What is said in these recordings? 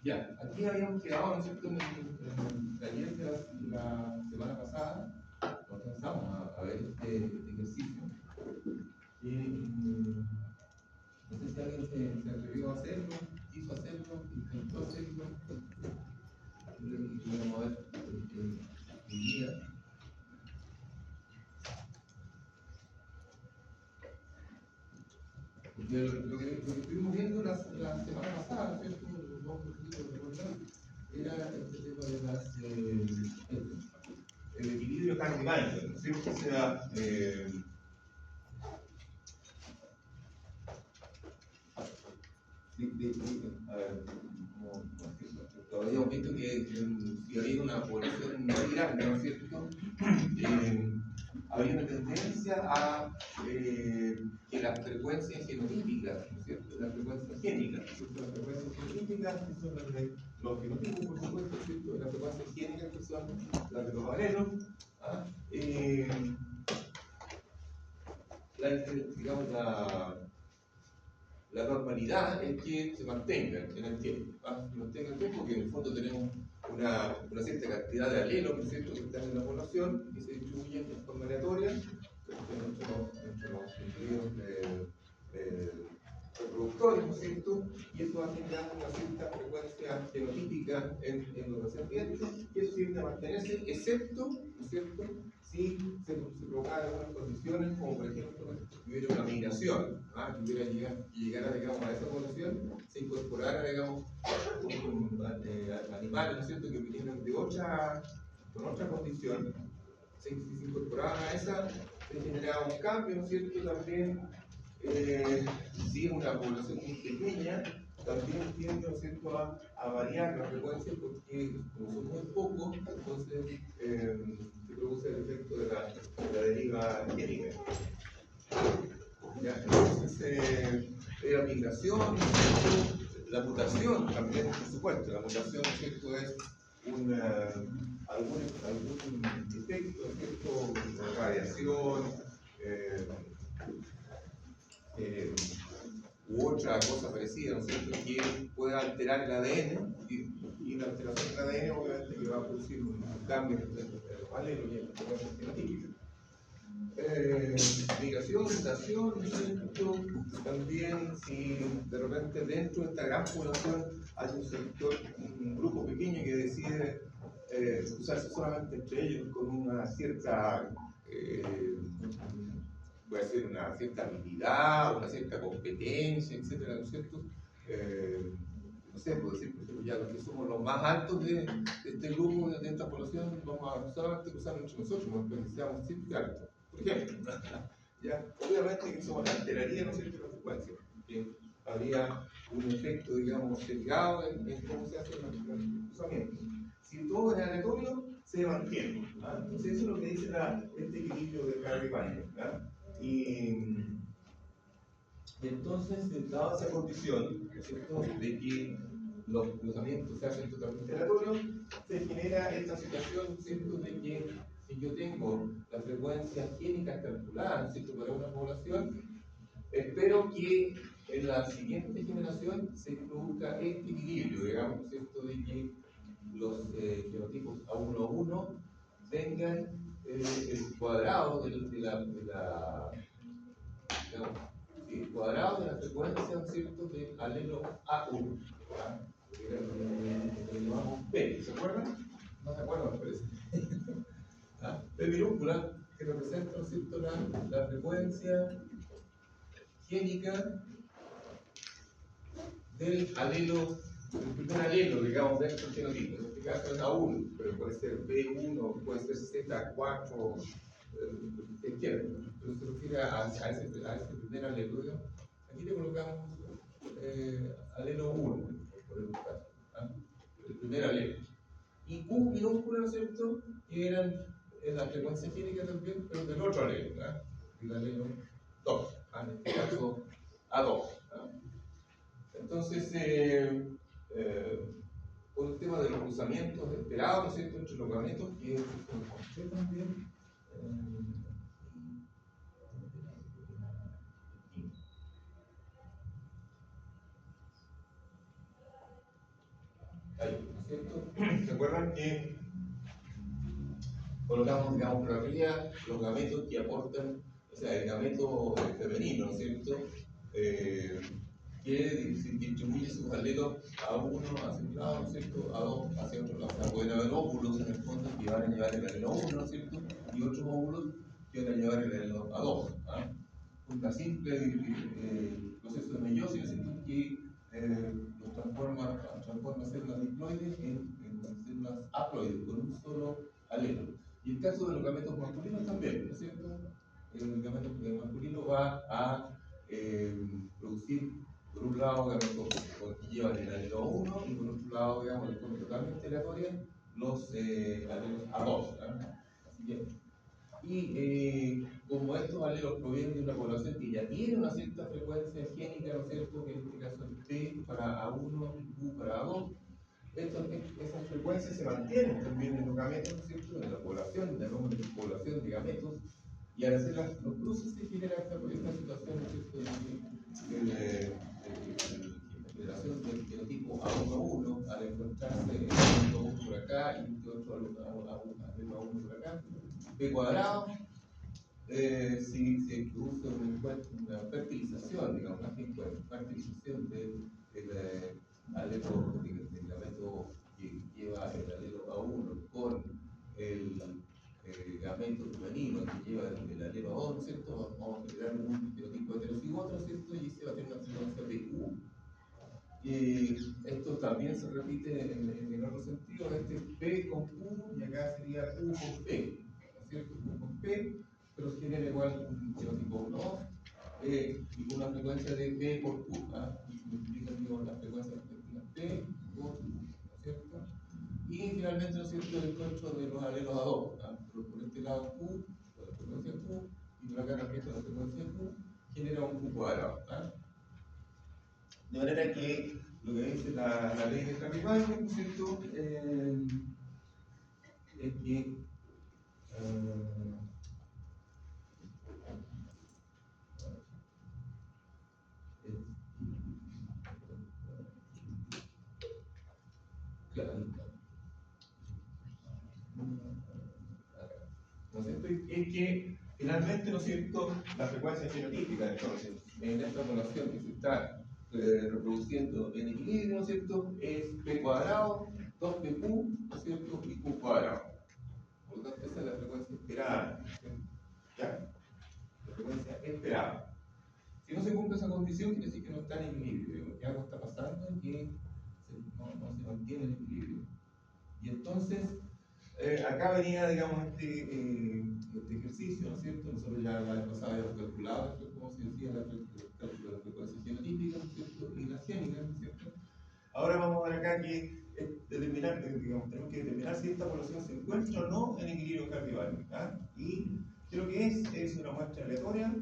Ya, aquí habíamos quedado, ¿no es cierto?, en el taller de la semana pasada, no alcanzamos a ver este ejercicio. No sé si alguien se atrevió a hacerlo, quiso hacerlo, intentó hacerlo, y vamos a ver hoy día. Porque lo que estuvimos viendo la semana pasada, ¿no es cierto?, vamos un poquito a recordar, era este tema de el equilibrio cardinal, ¿no es cierto? O sea, a ver, ¿cómo decirlo? Todavía hemos visto que si había una población muy grande, ¿no es cierto?, había una tendencia a que las frecuencias genotípicas, ¿no es cierto?, las frecuencias génicas, ¿no es cierto?, las frecuencias genotípicas, que son las de los genotipos, por supuesto, ¿no es cierto?, las frecuencias génicas, que son las de los alelos, ¿ah? Digamos, la normalidad es que se mantenga en el tiempo, ¿ah? Se mantenga en el tiempo, porque en el fondo tenemos una cierta cantidad de alelos, ¿no es cierto?, que están en la población y se distribuyen de forma aleatoria entre los individuos reproductores, ¿no es cierto?, y eso va generando una cierta frecuencia genotípica en los descendientes, y eso tiende a mantenerse, excepto, ¿no es cierto?, si se provocaran algunas condiciones, como por ejemplo, que hubiera una migración, ¿ah?, que llegara, digamos, a esa población, se incorporara, digamos, animales, ¿no es cierto?, que vinieran con otra condición, si se incorporaban a esa, se generaba un cambio, ¿no es cierto?, también. Si es una población muy pequeña, también tiende, ¿no es cierto?, a variar la frecuencia, porque como son muy pocos, entonces se produce el efecto de la deriva génica. Ya, entonces, la migración, ¿no es cierto?, la mutación también, por supuesto, la mutación, ¿no es cierto?, es algún efecto, ¿no es cierto?, de radiación, u otra cosa parecida, ¿no es cierto?, que pueda alterar el ADN, y la alteración del ADN obviamente que va a producir un cambio en los alelos y en las frecuencias genotípicas. Migración, mutación, ¿no es cierto?, también si de repente dentro de esta gran población hay un sector, un grupo pequeño que decide usarse solamente entre ellos con una cierta puede ser una cierta habilidad, una cierta competencia, etcétera, ¿no es cierto? No sé, puedo decir, por ejemplo, ya los que somos los más altos de este grupo, de esta población, vamos a solamente cruzar entre nosotros, no que seamos siempre altos. Por ejemplo, ya, obviamente que eso alteraría, ¿no es cierto?, la frecuencia, porque habría un efecto, digamos, sesgado en cómo se hace el cruzamiento. Si todo es aleatorio, se mantiene. ¿Ah? Entonces, eso es lo que dice este equilibrio de Hardy-Weinberg. Y entonces, dada esa condición, ¿cierto?, de que los cruzamientos se hacen totalmente aleatorios, se genera esta situación, ¿cierto?, de que si yo tengo la frecuencia génica calculada, ¿cierto?, para una población, espero que en la siguiente generación se produzca este equilibrio, digamos, ¿cierto?, de que los genotipos A1 vengan el cuadrado de la digamos, el cuadrado de la frecuencia, ¿no es cierto?, del alelo A1, ¿verdad?, que era lo que llamamos P, ¿se acuerdan? No se acuerdan, me parece. ¿Ah? P minúscula, que representa, ¿no es cierto?, la frecuencia génica del alelo, el primer alelo, digamos, dentro del genotipo. En este caso es A1, pero puede ser B1, puede ser Z4, pero se refiere a ese primer alelo. Aquí le colocamos alelo 1, por el caso, ¿ah?, el primer alelo. Y Q minúscula, ¿no es cierto?, que eran la frecuencia génica también, pero del otro alelo, ¿ah?, el alelo 2, ¿ah?, en este caso A2. ¿Ah? Entonces, por el tema de los cruzamientos esperados, ¿no es cierto?, entre los gametos, que es un también. cierto? ¿Se acuerdan que colocamos, digamos, por arriba los gametos que aportan, o sea, el gameto femenino, ¿no es cierto? Que distribuye sus alelos a uno hacia un lado, ¿no es cierto? A dos hacia otro lado. O sea, pueden haber óvulos en el fondo que van a llevar el alelo a uno, ¿no es cierto? Y otros óvulos que van a llevar el alelo a dos. ¿Ah? Un simple proceso de meiosis, ¿no es cierto? Que los transforma células diploides en células haploides con un solo alelo. Y el caso de los gametos masculinos también, ¿no es cierto? El gameto masculino va a producir, por un lado, gametos que llevan el alelo 1 y por otro lado, digamos, de forma totalmente aleatoria, los alelos A2. Así que, y como estos alelos provienen de una población que ya tiene una cierta frecuencia génica, ¿no es cierto? Que en este caso es P para A1 y Q para A2. Esas frecuencias se mantienen también en los gametos, ¿no es cierto? En la población, llamamos de población de gametos, y al hacer los cruces se genera esta situación, ¿no es cierto? De la generación del genotipo A1 al encontrarse el A1 por acá y este otro A1 por acá, B cuadrado. Si se produce una fertilización, digamos, una fertilización del alelo, del gameto que lleva el alelo A1 con el gameto femenino que lleva el alelo A2, ¿no es cierto? Vamos a generar un genotipo heterocigoto, ¿no es cierto? Y se va a tener una secuencia de U. Esto también se repite en el otro sentido, este es P con Q y acá sería U con P, ¿no es cierto? U con P, pero se genera igual un genotipo 1 y con una frecuencia de P por Q, y se multiplican las frecuencias respectivas P por Q, ¿no es cierto? Y finalmente, ¿no es cierto?, el encuentro de los alelos A2, por este lado Q, por la frecuencia Q, y por acá también por la frecuencia Q, genera un Q cuadrado. De manera que lo que dice la ley de Capibano, ¿no es cierto?, es que ¿no es cierto? Es que finalmente, ¿no es cierto?, la frecuencia fenotípica entonces en esta población que se está reproduciendo en equilibrio, ¿no es cierto?, es P cuadrado, 2PQ, ¿no es cierto?, y Q cuadrado. Por lo tanto, esa es la frecuencia esperada, ¿ya? La frecuencia esperada. Si no se cumple esa condición, quiere decir que no está en equilibrio. Que algo está pasando y que no se mantiene en equilibrio. Y entonces, acá venía, digamos, este ejercicio, ¿no es cierto? Nosotros ya la vez pasada habíamos calculado, como se decía, el cálculo de la frecuencia genotípica, ¿no es cierto? Y la génica, ¿no es cierto? Ahora vamos a ver acá que determinar, digamos, tenemos que determinar si esta población se encuentra o no en equilibrio cardiovascular. Y lo que es una muestra aleatoria,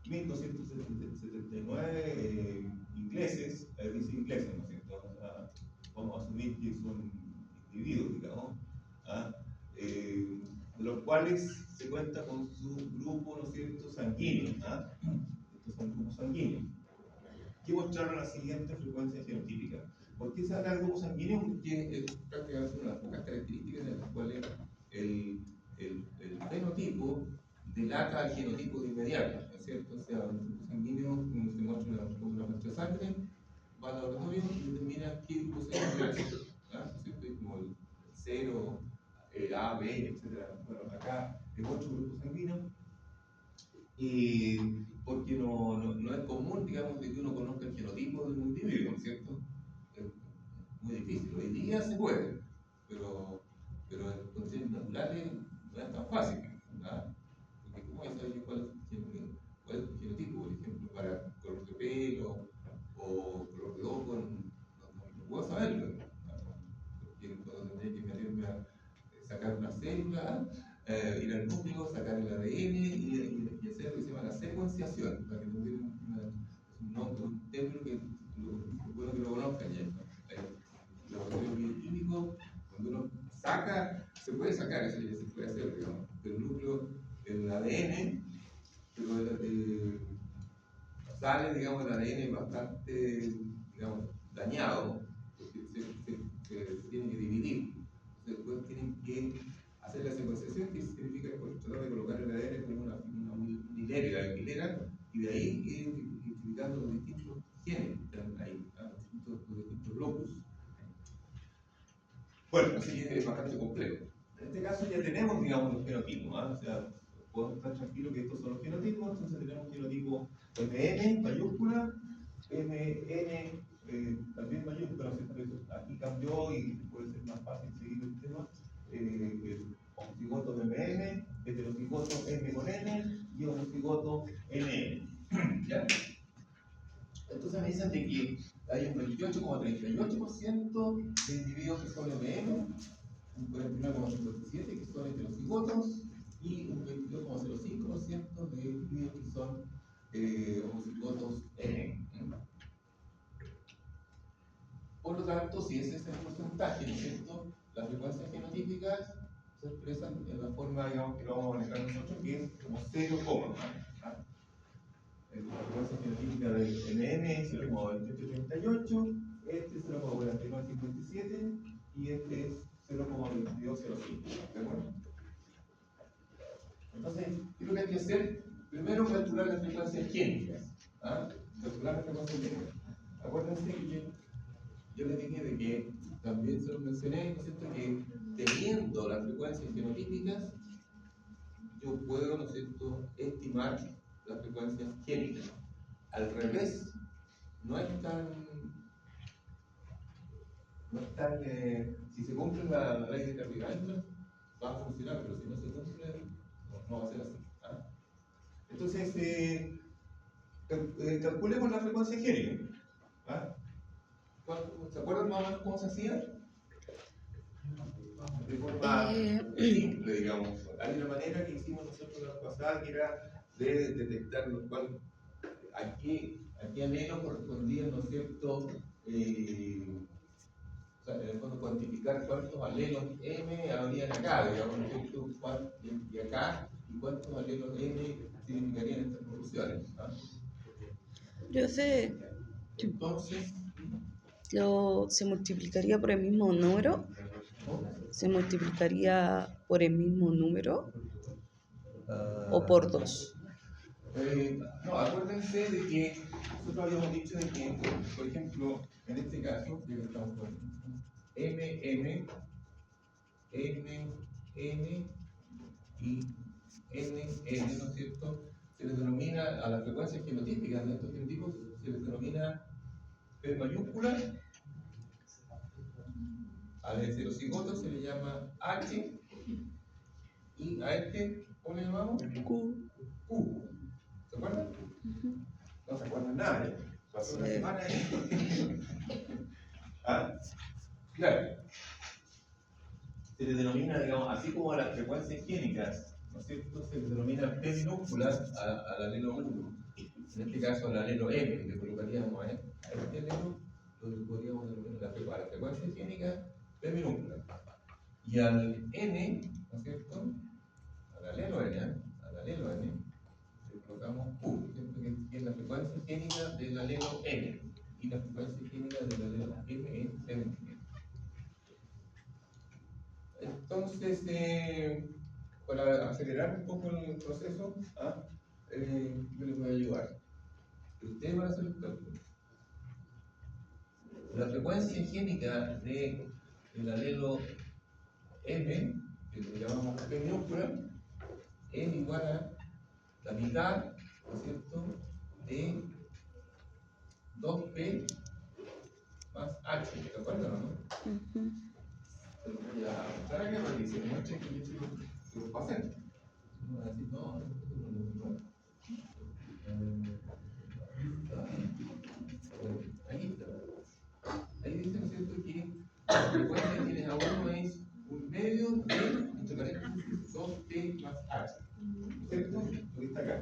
1279 ingleses, dice ingleses, ¿no es cierto? Vamos a asumir que son individuos, digamos, de los cuales se cuenta con su grupo, ¿no es cierto?, sanguíneo. Estos son grupos sanguíneos que mostraron la siguiente frecuencia genotípica. ¿Por qué se habla de grupo sanguíneo? Porque es prácticamente una de las pocas características en las cuales el fenotipo delata al genotipo de inmediato, ¿no es cierto? O sea, un grupo sanguíneo, cuando se muestra una muestra de sangre, va al laboratorio y determina qué grupo sanguíneo es, ¿no es cierto? Es como el 0, el A, B, etc. Bueno, acá es otro grupo sanguíneo. Porque no es común, digamos, de que uno conozca el genotipo de un individuo, ¿no es cierto? Es muy difícil. Hoy día se puede, pero en condiciones naturales no es tan fácil, ¿verdad? Porque ¿cómo voy a saber yo cuál es tu genotipo, por ejemplo, para color de pelo o color de ojo? No puedo saberlo, ¿no? Porque cuando tendría que meterme a sacar una célula, ir al núcleo, sacar el ADN y hacer lo que se llama la secuenciación, para que no hubiera un término que es bueno que lo conozcan ya. El laboratorio bioquímico, cuando uno saca, se puede sacar, eso ya se puede hacer, digamos, del núcleo, el ADN, pero sale, digamos, el ADN bastante, digamos, dañado, porque se tienen que dividir. Entonces, después tienen que hacer la secuenciación, que significa tratar de colocar el ADN como una hilera, y de ahí ir identificando los distintos genes que están ahí, los distintos locus. Bueno, así que es bastante complejo. En este caso ya tenemos, digamos, los genotipos, o sea, podemos estar tranquilos que estos son los genotipos. Entonces tenemos genotipo MN, mayúscula, MN, también mayúscula, aquí cambió y puede ser más fácil seguir el tema. Homocigoto MN, heterocigoto M con N y homocigoto NN. ¿Ya? Entonces me dicen de que hay un 28,38% de individuos que son MM, un 49,57% que son heterocigotos y un 22,05% de individuos que son homocigotos N. Por lo tanto, si ese es el porcentaje, ¿no es cierto?, las frecuencias genotípicas se expresan en la forma, digamos, que lo vamos a manejar nosotros, que es como 0, la frecuencia genotípica del MM es 0,2838, este es 0,4957 y este es 0,2205. ¿De acuerdo? Entonces, ¿qué es lo que hay que hacer? Primero, calcular las frecuencias génicas. Calcular las frecuencias génicas. Acuérdense que yo les dije de que también se lo mencioné, ¿no es cierto?, que teniendo las frecuencias genotípicas, yo puedo, ¿no es cierto?, estimar las frecuencias génicas. Al revés, no es tan, si se cumple la ley de Cardigan, va a funcionar, pero si no se cumple, no va a ser así. Entonces, calculemos la frecuencia génica. ¿Se acuerdan más o menos cómo se hacía? De forma simple, digamos. Hay una manera que hicimos nosotros la pasada, que era de detectar los cuales a qué alelos correspondían, ¿no es cierto? O sea, en el fondo cuantificar cuántos alelos M habrían acá, digamos, ¿no es cierto? Y acá, y cuántos alelos N significarían estas producciones. Yo sé. Entonces, ¿Se multiplicaría por el mismo número? ¿Se multiplicaría por el mismo número? ¿O por 2? No, acuérdense de que nosotros habíamos dicho de que, por ejemplo, en este caso, ya que estamos con MM, NN y NN, ¿no es cierto? Se les denomina a las frecuencias genotípicas de estos genotipos, se les denomina P mayúscula, al heterocigoto se le llama H, y a este, ¿cómo le llamamos? Q. ¿Se acuerdan? No se acuerdan nada, ¿eh? Pasó una semana ahí. Claro. Se le denomina, digamos, así como a las frecuencias génicas, ¿no es cierto? Se le denomina P minúscula al alelo 1. En este caso al alelo M, que colocaríamos a este alelo, lo podríamos denominar a la frecuencia génica P minúscula. Y al N, ¿no es cierto? Al alelo N, le colocamos Q, que es la frecuencia génica del alelo N. Y la frecuencia génica del alelo M es P minúscula. Entonces, para acelerar un poco el proceso, yo les voy a ayudar. Ustedes van a hacer el cálculo. La frecuencia génica del alelo M, que lo llamamos P minúscula, es igual a la mitad, ¿no es cierto?, de 2P más H. ¿De acuerdo o no? Se lo voy a mostrar acá para que se muestre que yo se lo pasé. No van a decir, no. Ahí está. Ahí dice, ¿no es cierto?, que la frecuencia que tienes a 1 es un medio de, entre paréntesis, 2T más H. ¿No es cierto? Lo que está acá.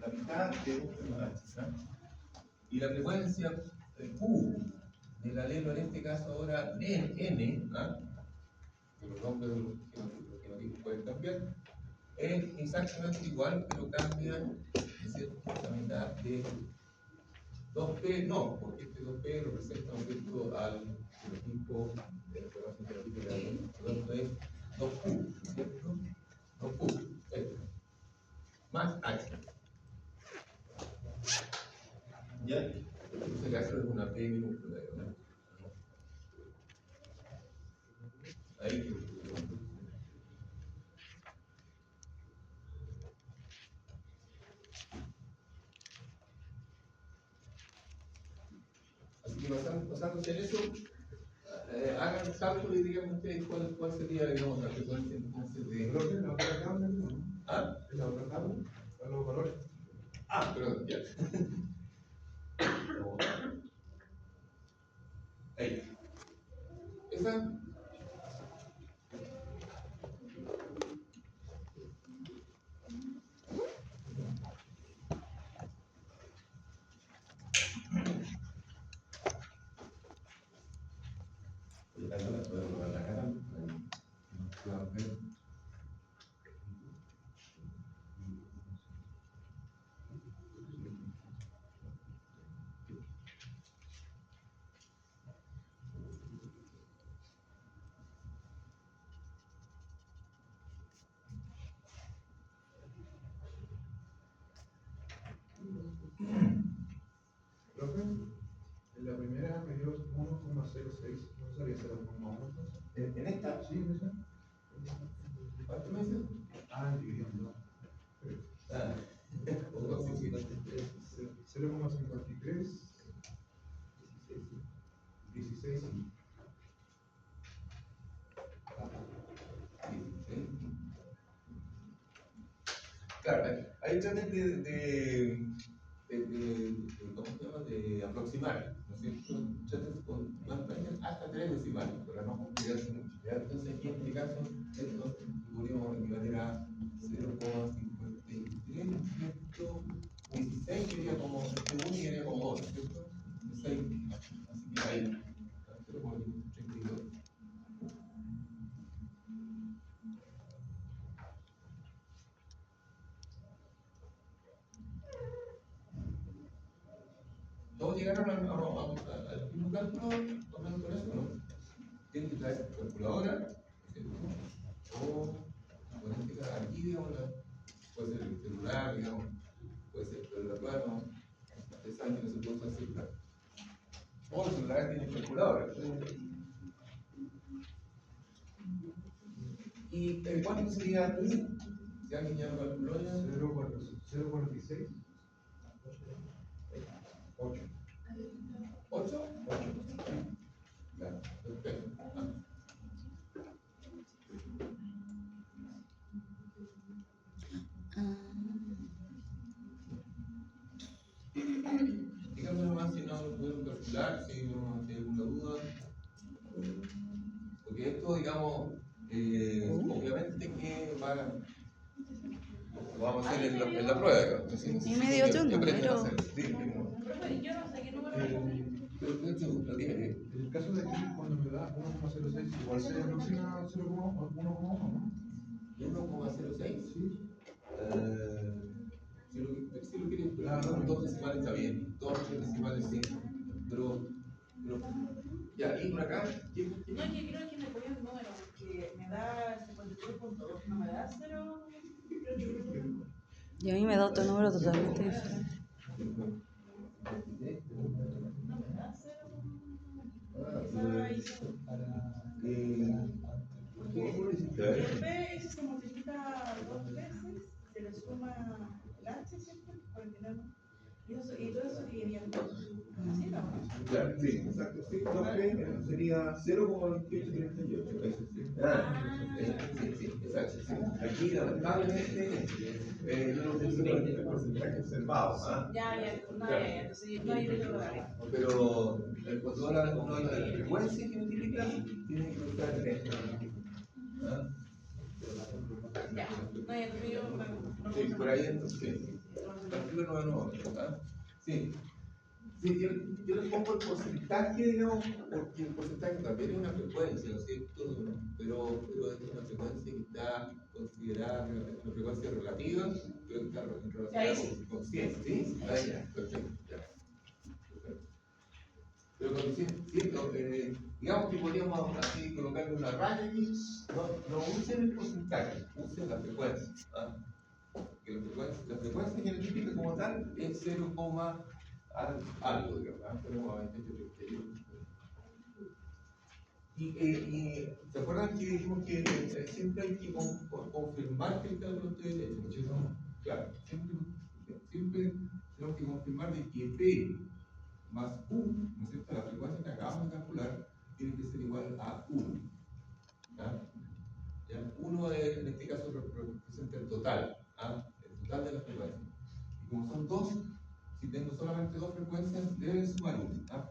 La mitad de 2T más H. Y la frecuencia Q del alelo, en este caso ahora N, que los nombres de los genotipos pueden cambiar, es exactamente igual, pero cambia, ¿no es cierto?, la mitad de 2P, no, porque este 2P representa, ¿no es cierto?, al genotipo 2Q, ¿cierto? 2Q, esto, más H. ¿Ya? En este caso es una P minúscula, ¿no? Ahí. Así que basándose en eso, hagan un cálculo y díganme ustedes cuál sería, digamos, la frecuencia entonces de. Creo que la otra tabla, ¿no? ¿Ah? ¿Es la otra tabla? ¿Para los valores? Ah, perdón, ya. Ahí. Esa. Profe, en la primera me dio 1,06, ¿no sería 0,1 entonces? ¿En esta? Sí, ¿en esa? ¿Cuánto me dices? Ah, dividido en 2. Ah, 0,53, 16. claro, ahí traten ¿cómo se llama? De aproximar, ¿no es cierto? Traten con mantener hasta 3 decimales, para no complicarse mucho. ¿Ya? Entonces aquí en este caso, esto podríamos equivaler a 0,53, ¿cierto? 16 sería como 1 y sería como 2, ¿cierto? 16, así que ahí, 0,32. ¿Todos llegaron al mismo cálculo tomando con eso, no? Tienen que traer su calculadora, ¿cierto? O en este caso aquí, digamos, puede ser el celular, digamos, puede ser el celular, ¿no? Ustedes saben que no se puede usar celular. O los celulares tienen calculadora. ¿Y cuánto sería antes? Si alguien ya lo calculó ya. 0,46. 8. 8. Claro, perfecto. Díganme nomás si no lo pudieron calcular, si no tienen alguna duda. Porque esto, digamos, obviamente que lo vamos a hacer en la prueba. Entonces, Y me dio otro número. Sí, Yo no sé qué número. En el caso de aquí, cuando me da 1,06, igual se aproxima a 0,1, ¿no? 1,06. Sí. Si lo quieres, pero 2 decimales está bien, 2 3 decimales sí. Pero ya, y por acá, ¿quién? No, que creo que me cogió el número, porque me da 53.2, no me da 0. Y a mí me da otro número totalmente diferente. No me da 0. ¿Cómo lo hiciste? El P ese se multiplica 2 veces, se le suma el H, ¿cierto? 49. Y todo eso dividiría en 2. ¿Así no? Claro, sí, exacto. Sí, 2P sería 0,2838. Eso sí. Sí, sí, exacto. Sí. Aquí, lamentablemente, no lo puse con el porcentaje observado. ¿Ah? Ya, entonces no hay de Pero cuando uno habla de frecuencia que multiplica, tiene que usar el esto. ¿Ah? Ya, no hay entonces yo no. Sí, por ahí entonces, sí. Tranquilo, no, ¿verdad? Sí. Sí, yo le pongo el porcentaje, digamos, porque el porcentaje también es una frecuencia, ¿no es cierto? Pero es una frecuencia que está considerada una frecuencia relativa, pero que está relacionada con 100, ¿sí? Ahí ya, perfecto, ya. Perfecto. Pero cuando digamos que podríamos así colocarle una raya aquí, no usen el porcentaje, usen la frecuencia. ¿Ah? Que la frecuencia genética como tal es 0, algo, digamos. ¿Ah? Tenemos a 28. ¿Se acuerdan que dijimos que siempre hay que confirmar que el cálculo esté bien hecho? ¿No es cierto? Claro, siempre tenemos que confirmar de que P más U, ¿no es cierto? La frecuencia que acabamos de calcular tiene que ser igual a 1. ¿Ya? 1 en este caso representa el total, ¿ah? El total de las frecuencias. Y como son dos, si tengo solamente dos frecuencias, deben sumar 1. ¿Ah?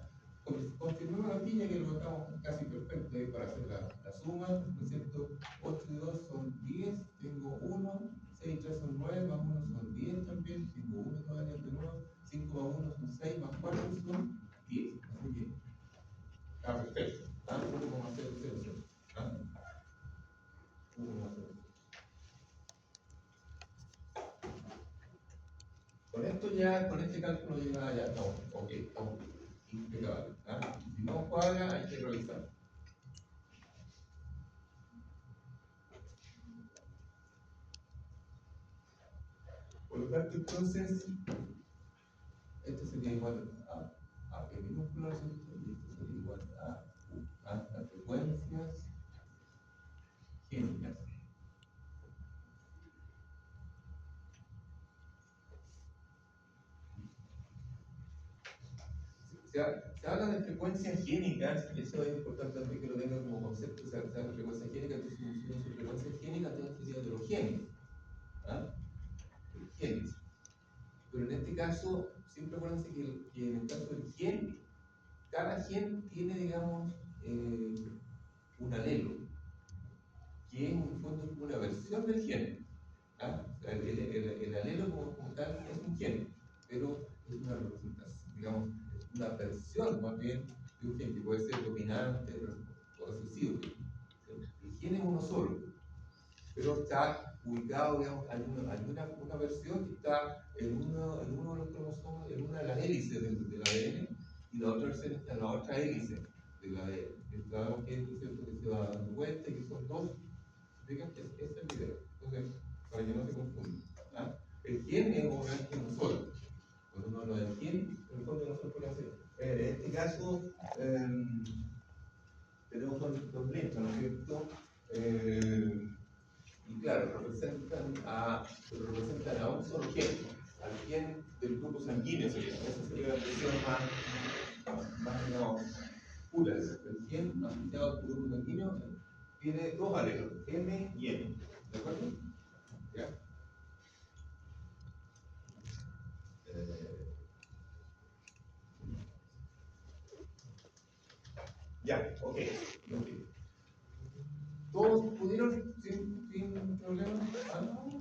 Confirmemos aquí, ya que lo estamos casi perfecto ahí para hacer la suma, ¿no es cierto? 8 y 2 son 10, tengo 1, 6 y 3 son 9, más 1 son 10 también, tengo 1 todavía de nuevo, 5 más 1 son 6, más 4 son 10. Así que está perfecto. ¿Ah? 1,000. ¿Ah? 1,000. Con esto ya, con este cálculo ya estamos, ok, estamos impecable. ¿Ah? Si no cuadra, hay que revisar. Por lo tanto, entonces, esto sería igual a P minúscula, ¿cierto? Y esto sería igual a U, ¿ah? Las frecuencias génicas. Se habla de frecuencias génicas, y eso es importante también que lo tengan como concepto. Se habla de frecuencias génicas, entonces si mencionamos frecuencias génicas, entonces sería de los genes. ¿Ah? Genes. Pero en este caso, siempre acuérdense que en el caso del gen, cada gen tiene, digamos, un alelo, que es en el fondo una versión del gen. ¿Ah? El alelo como tal es un gen, pero es una representación, digamos, es una versión más bien de un gen que puede ser dominante o recesivo. El gen es uno solo, pero está ubicado, digamos, hay una versión que está en uno de los cromosomas, en una de las hélices del ADN, y la otra versión está en la otra hélice del ADN. Sabemos que es cierto que se va dando vuelta y que son dos. Fíjense, ese es el video. Entonces, para que no se confunda. ¿Ah? El gen es un gen solo. Cuando uno habla del gen, en el fondo nosotros podemos hacer. En este caso, tenemos dos letras, ¿no es cierto? Y claro, representan a un solo gen, al gen del grupo sanguíneo. Esa sería la expresión más digamos, pura. El gen asociado al grupo sanguíneo tiene dos alelos, M y N. ¿De acuerdo? ¿Ya? Ya, ok. ¿Todos pudieron sin problema? ¿Ah? No.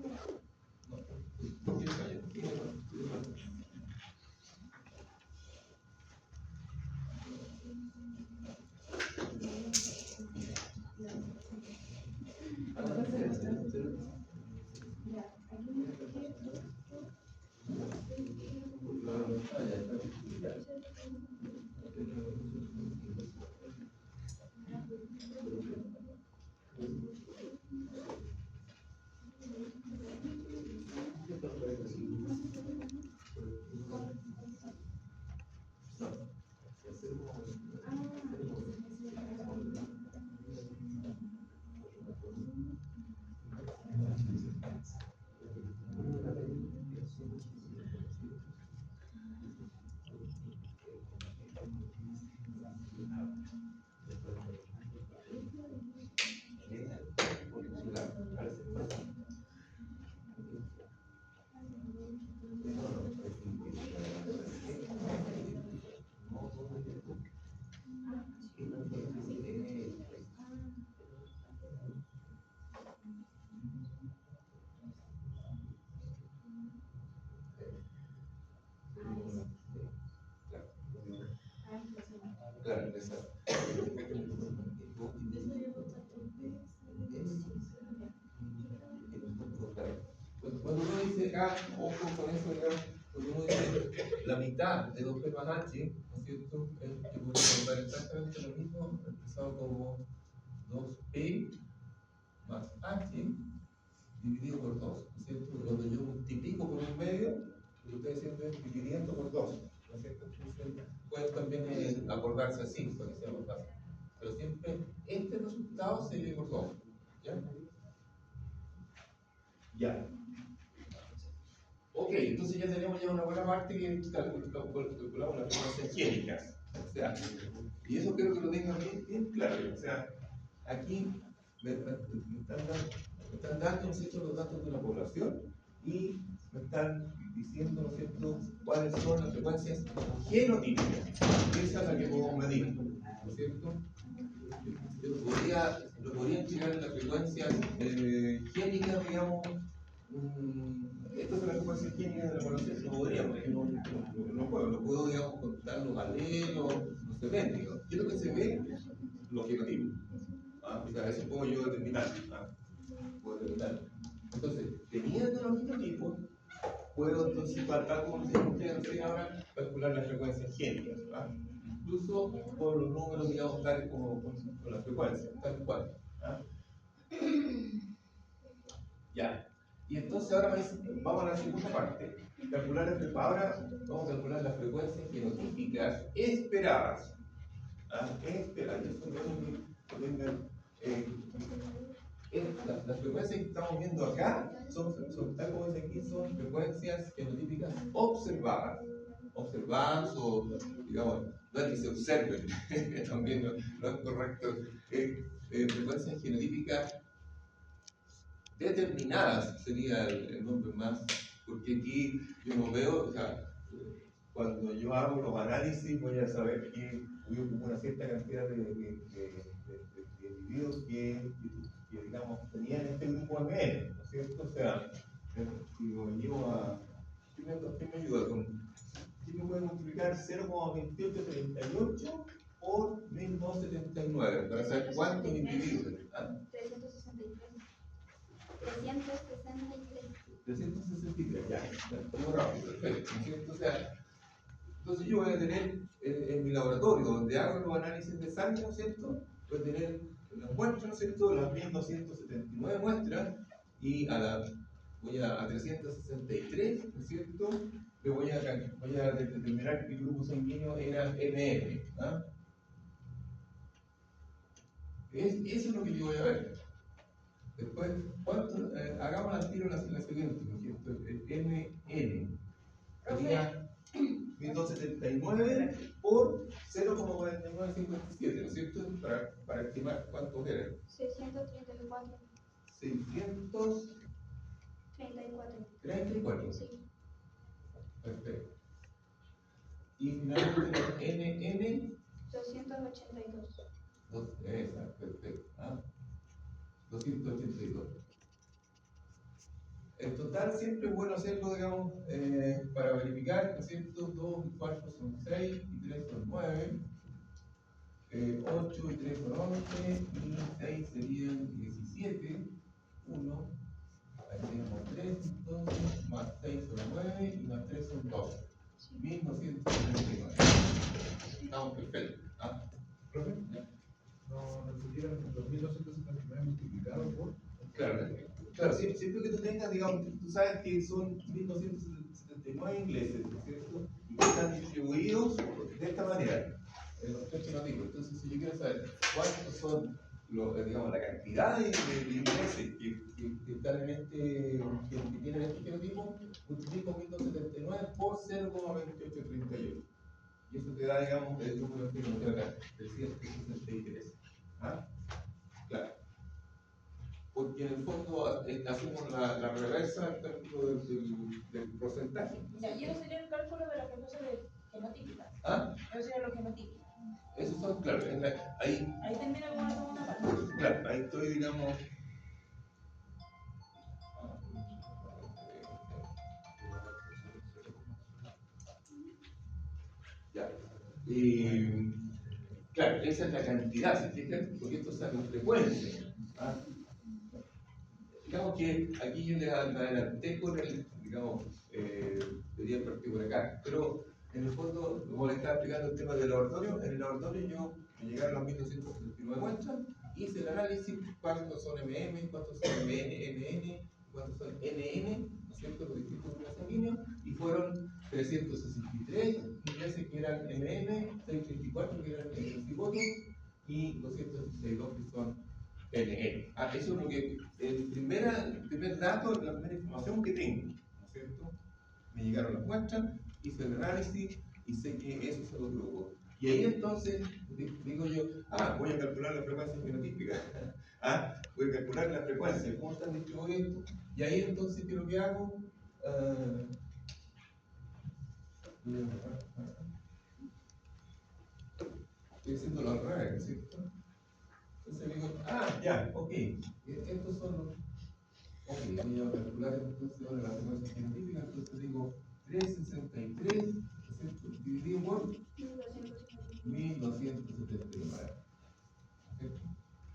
Claro, exacto. Cuando uno dice acá, ojo con eso, digamos, cuando uno dice la mitad de 2P más H, ¿no es cierto? Que podría contar exactamente lo mismo, expresado como 2P más H dividido por 2, ¿no es cierto? Cuando yo multiplico por un medio, lo que estoy haciendo es dividiendo por 2, ¿no es cierto? Entonces, pueden también acordarse así, para que sea más fácil. Pero siempre este resultado se divide por 2, ¿ya? Ya. Ok, entonces ya tenemos ya una buena parte que calculamos las frecuencias higiénicas. O sea, y eso creo que lo tengan bien claro. O sea, aquí me están dando, ¿no es cierto?, los datos de la población y me están diciendo, ¿no es cierto?, cuáles son las frecuencias genotípicas. Esa es la que podemos medir, ¿no es cierto? Yo lo podría entregar en las frecuencias higiénicas, digamos. Estas son las frecuencias higiénicas de la población, no podría, porque no puedo, digamos, contar los alelos, no se ven, digamos. ¿Qué es lo que se ve? Los genotipos. O sea, eso puedo yo determinar. Puedo determinar. Entonces, teniendo los genotipos, puedo entonces, tal como se ahora, calcular las frecuencias higiénicas. Incluso por los números, digamos, tales como con la frecuencia, tal cual. Ya. Y entonces ahora vamos a la segunda parte. Ahora vamos a calcular las frecuencias genotípicas esperadas. Esperadas. Eso lo tengan. Las frecuencias que estamos viendo acá son tal como dice aquí, son frecuencias genotípicas observadas. Observadas o, digamos, no es que se observen, también no es correcto. Frecuencias genotípicas determinadas sería el nombre más, porque aquí yo no veo, o sea, cuando yo hago los análisis voy a saber que hubo una cierta cantidad de individuos que, digamos, tenían este grupo AMN, ¿no es cierto? O sea, si lo llevo a... ¿Qué me ayuda con...? ¿Qué me puede multiplicar 0,2838 por 1279? Para saber cuántos individuos. 363, ya. Muy rápido, perfecto. ¿No es cierto? O sea, entonces yo voy a tener en mi laboratorio, donde hago los análisis de sangre, ¿no es cierto? Voy a tener las muestras, ¿no es cierto? Las 1279 muestras, y voy a 363, ¿no es cierto? Le voy a determinar que el grupo sanguíneo era MM. Eso es lo que yo voy a ver. Después, hagamos al tiro la siguiente, ¿no es cierto? NN sería 1279 por 0,4957, ¿no es cierto? Para estimar cuántos eran. 634. 634. Sí. Perfecto. Y finalmente NN. 282. Esa, perfecto. 282. En total siempre es bueno hacerlo, digamos, para verificar, ¿no es cierto? 2 y 4 son 6, y 3 son 9, 8 y 3 son 11, y 6 serían 17, 1, ahí tenemos 3, entonces, más 6 son 9, y más 3 son 12, 1239. Estamos perfectos. ¿Profe? No, repitieron los 1279 multiplicado por. Claro, siempre que tú tengas, digamos, tú sabes que son 1279 ingleses, ¿no es cierto? Y que están distribuidos de esta manera, en los tres genotipos. Entonces, si yo quiero saber cuántos son, digamos, la cantidad de ingleses que están en que tienen este genotipo, multiplico 1279 por 0,2838. Y eso te da, digamos, el número que nos acá, 363. Claro. Porque en el fondo hacemos la reversa dentro del porcentaje. Ya, y eso sería el cálculo de las frecuencias genotípicas. Eso sería lo genotípico. Esos son, claro, ahí termina con una segunda parte. Claro, ahí estoy, digamos. Ya. Claro, esa es la cantidad, ¿se fijan? Porque esto es la frecuencia. Digamos que aquí yo le adelanté con el, digamos, debería partir por acá, pero En el fondo, como le estaba explicando el tema del laboratorio, en el laboratorio yo me llegaron las 1279 muestras, hice el análisis, cuántos son cuántos son cuántos son ¿no es cierto?, los distintos grupos sanguíneos, y fueron 363 ingleses que eran 634 que eran cigotos, y 262 que son NN. Eso es lo que, el primer dato, la primera información que tengo, ¿no es cierto? Me llegaron las muestras, hice el análisis y sé que esos son los grupos. Y ahí entonces digo yo, voy a calcular la frecuencia fenotípica. Voy a calcular la frecuencia, cómo están distribuidos esto. Y ahí entonces, ¿qué es lo que hago? Estoy haciendo lo al revés, ¿cierto? Entonces digo, ya, ok, estos son los. Ok, voy a calcular entonces ahora la frecuencia científica, entonces digo 363, ¿cierto?, dividido por 1279, ¿cierto?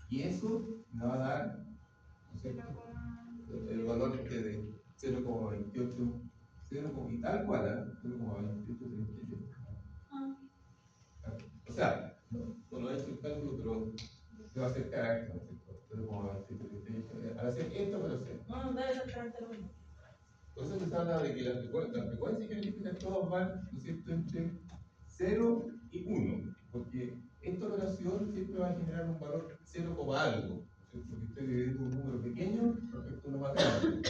Y eso me va a dar, ¿no es cierto?, el valor de 0,28, y tal cual, 0,2838. O sea, no lo he hecho el cálculo, pero se va a acercar a esto, ¿no es cierto? 0,2838. Al hacer esta operación. No, da exactamente lo mismo. Por eso se habla de que las frecuencias genéticas todas van, ¿no es cierto?, entre 0 y 1, porque esta operación siempre va a generar un valor 0, algo, ¿no es cierto?, porque estoy dividiendo un número pequeño respecto a uno más grande.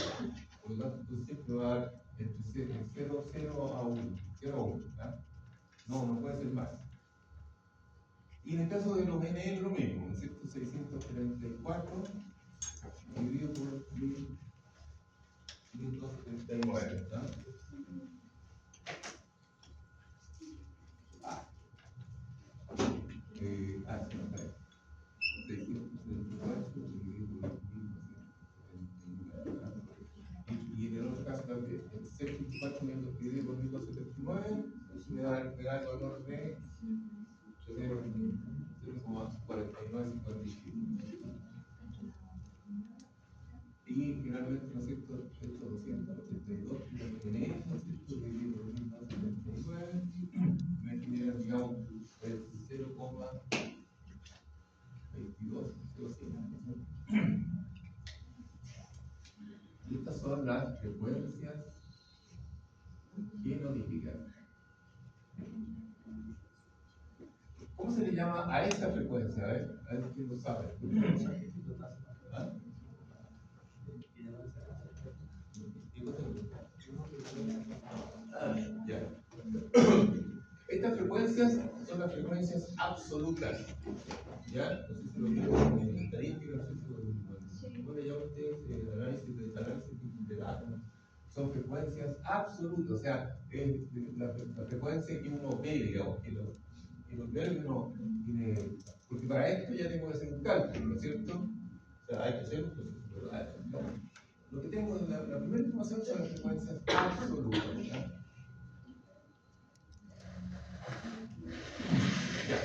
Por lo tanto, entonces siempre va a dar entre 0 a 1, 0 a 1, ¿ya? No puede ser más. Y en el caso de los NN lo mismo, ¿no es cierto?, 634 dividido por 1239, ¿no? Sí, no, espera. 634 dividido por 1239. Y en el otro caso también, 634 dividido por 1279, me da el valor de 0,4957. Y finalmente, ¿no es cierto?, estos 282 que tenemos, ¿no es cierto?, dividido por 1279, me generan, digamos, el 0,2205. Y estas son las frecuencias genotípicas. ¿Cómo se le llama a esta frecuencia? A ver quién lo sabe. ¿Ah? Ya. Estas frecuencias son las frecuencias absolutas. ¿Ya? No sé si lo vieron en estadística, no sé si lo llama usted, análisis de datos. Son frecuencias absolutas, o sea, es la frecuencia que uno ve, digamos, que lo ve que uno tiene. Porque para esto ya tengo que hacer un cálculo, ¿no es cierto? O sea, hay que hacer un proceso, ¿verdad? Lo que tengo, la primera información son las frecuencias absolutas. ¿Ya?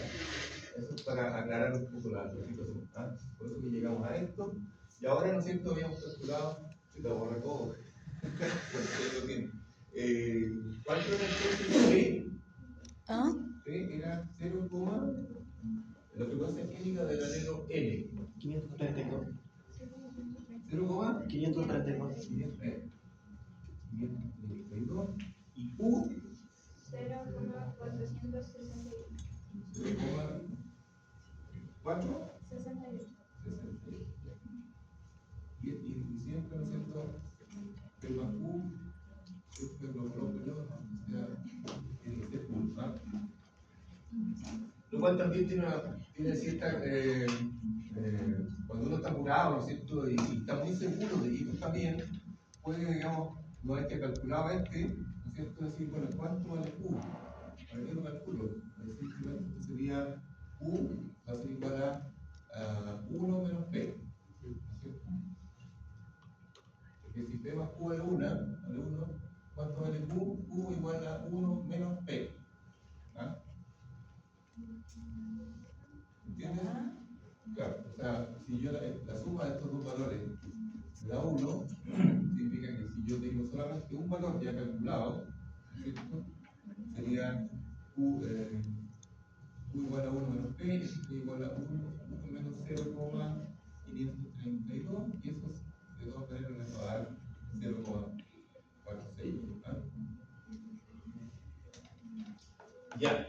Eso es para aclarar un poco la situación. Por eso que llegamos a esto. Y ahora, ¿no es cierto?, habíamos calculado, se lo borré todo. ¿Cuánto era el P? P era 0, la frecuencia química del alelo N. 532. 0, 532. 532. Y Q 0,468. 0,4. 68. 68. Y siempre, ¿no es cierto?, P más Q, siempre lo coloco yo, o sea, tiene que ser Q, lo cual también tiene cierta, cuando uno está curado, ¿no es cierto?, y está muy seguro de que está bien, puede, digamos, no hay que calcular ¿no es cierto?, decir, bueno, ¿cuánto vale Q? ¿Para qué lo calculo? Simplemente sería Q va a ser igual a 1 menos P, ¿no es cierto? Porque si P más Q es 1, ¿cuánto vale Q? Q igual a 1 menos P. ¿Entiendes? Claro, o sea, si yo la suma de estos dos valores me da 1, significa que si yo tengo solamente un valor ya calculado, ¿cierto?, sería Q, Q igual a 1 menos P, P igual a 1 menos 0,532, y eso de todas maneras les va a dar 0,46. ¿Ah? Ya.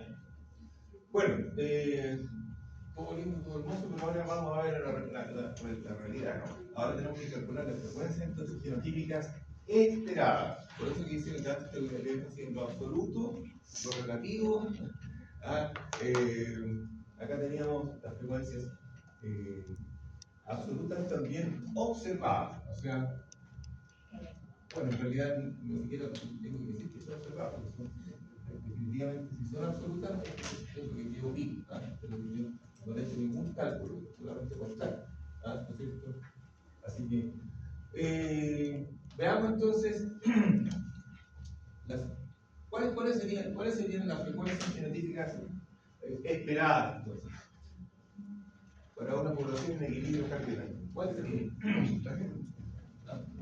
Bueno, todo lindo, todo hermoso, pero ahora vamos a ver la realidad, ¿no? Ahora tenemos que calcular las frecuencias entonces fenotípicas esperadas. Por eso que dice el dato que le haciendo absoluto, lo relativo. ¿Ah? Acá teníamos las frecuencias absolutas también observadas. O sea, bueno, en realidad ni siquiera tengo que decir que son observadas, porque son, definitivamente, si son absolutas, es lo que yo vi, ¿ah? Pero yo no he hecho ningún cálculo, solamente contar. ¿Ah? ¿No es cierto? Así que, veamos entonces cuáles serían las frecuencias fenotípicas esperadas entonces, para una población en equilibrio cardiaco. ¿Cuáles serían?